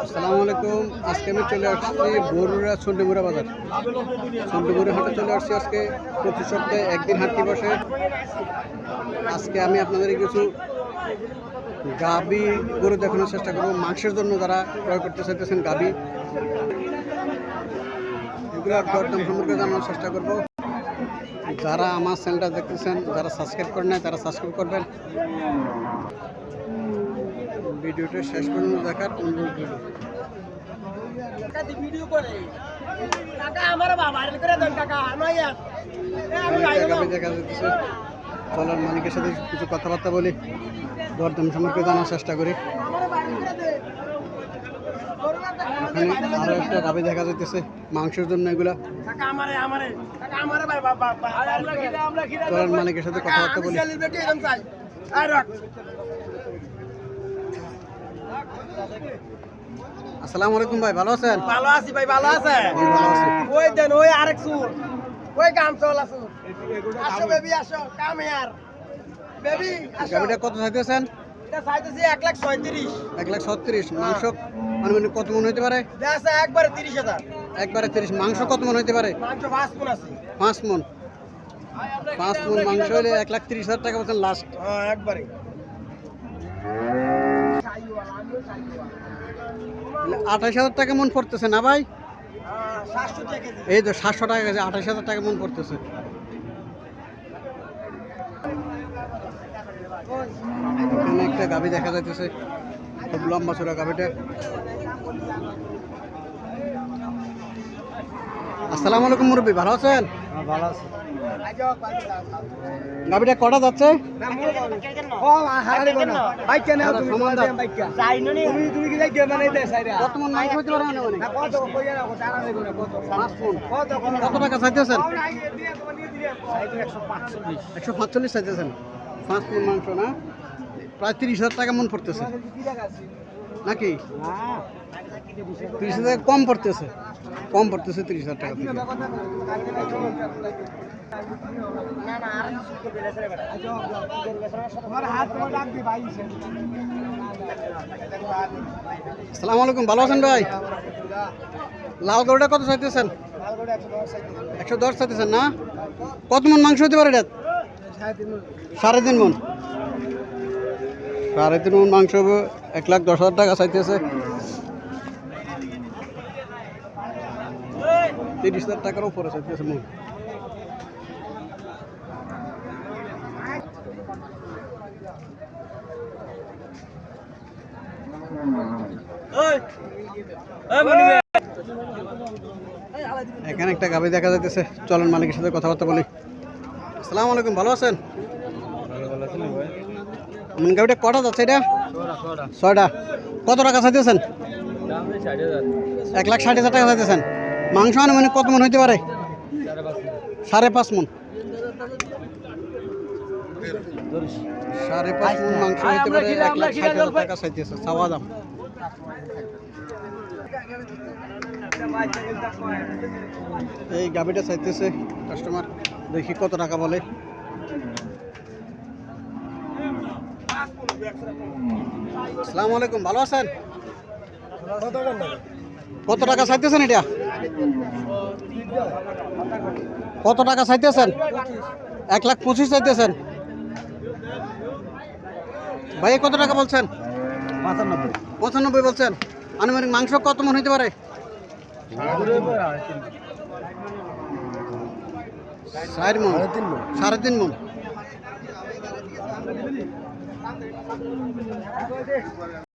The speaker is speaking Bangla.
আসসালামু আলাইকুম। আজকে আমি চলে আসছি বরুড়া চন্ডীমুড়া বাজার। চন্ডীমুড়া হাটে চলে আসছি। আজকে প্রতি সপ্তাহে একদিন হাটটি বসে। আজকে আমি আপনাদের কিছু গাবি গরু দেখানোর চেষ্টা করবো। মাংসের জন্য যারা ক্রয় করতে চাইতেছেন গাবি, এগুলোর দরদাম সম্পর্কে জানানোর চেষ্টা করবো। যারা আমার চ্যানেলটা দেখতেছেন, যারা সাবস্ক্রাইব করেন নাই তারা সাবস্ক্রাইব করবেন। ভিডিওটা শেষ পর্যন্ত দেখার অনুরোধ রইল। চলার মালিকের সাথে কিছু কথাবার্তা বলি, দরদাম সম্পর্কে জানার চেষ্টা করি। এখানে আরো একটা গাভী দেখা যাইতেছে মাংসের জন্য। এগুলা চলার মালিকের সাথে কথাবার্তা বলি। আসসালামু আলাইকুম ভাই, ভালো আছেন? ভালো আছি ভাই, ভালো আছে। ভালো আছি। ওই দেন ওই আরেক সুর, ওই কাম চলা সুর। আসো বেবি আসো, কাম ইয়ার বেবি আসো। গাবিটা কত চাইতেছেন? এটা চাইতেছি 1,37,000। 1,37,000। মাংস আনুমানিক কত মন হইতে পারে? দেশে একবারে 30,000। একবারে 30। মাংস কত মন হইতে পারে? মাংস 5 মণ আছে। 5 মন। 5 মন মাংস হলে 1,30,000 টাকা বলছেন লাস্ট। হ্যাঁ একবারে। 28,000 টাকা মন পড়তেছে না ভাই? 700 টাকা কেজি। এই তো 700 টাকা কেজি, 28,000 টাকা মন পড়তেছে। এখানে একটা গাভী দেখা যাইতেছে, খুব লম্বা চড়া গাভীটা। আসসালামু আলাইকুম মুরব্বী, ভালো আছেন? ভালো আছে। গাভীটা কটা যাচ্ছে? ও হারালি কোন বাইক কেন তুমি বাইক কে যাইনো নি তুমি কি যাই মানে দে সাইরা কত মন মাংস হইতে পারে মানে? না কত কইয়া রাখো টাকা নেই কোন কত 5 মন। কত টাকা চাইতেছেন? 145 চাইতেছেন। 5 মন মাংস না, প্রায় 30,000 টাকা মন পড়তেছে নাকি? 30,000 কম পড়তেছে, কম পড়তেছে 30,000 টাকা থেকে। না না আর কিছু বেলে রে বেটা তোমার হাত তোমার ডাক দি ভাই। আসসালামু আলাইকুম, ভালো আছেন ভাই? লাল গরুটা কত চাইতেছেন? 110 চাইতেছেন না? কত মন মাংস হতে পারে এটা? 3.5 মন। 3.5 মন মাংস হবে। 1,10,000 টাকা চাইতেছে। 30,000 টাকার উপরে চাইতেছে মন। এখানে একটা গাভী দেখা যাইতেছে, চলন মালিকের সাথে কথাবার্তা বলি। আসসালামু আলাইকুম, ভালো আছেন? গাভীটা কটা যাচ্ছে এটা? 6টা। কত টাকা চাইতেছেন? 1,60,000 টাকা চাইতেছেন। মাংস আনুমানিক কত মন হইতে পারে? 5.5 মন। 5.5 মন মাংস হইতে পারে। 1,60,000 টাকা চাইতেছে চাওয়া দাম। এই গাভীটা চাইতেছে কাস্টমার, দেখি কত টাকা বলে। আসসালামু আলাইকুম, ভালো আছেন? কত টাকা চাইতেছেন এটা? কত টাকা চাইতেছেন? 1,25,000 চাইতেছেন। ভাই কত টাকা বলছেন? 95 বলছেন। আনুমানিক মাংস কত মন হইতে পারে? 4 মন। 3.5 মন।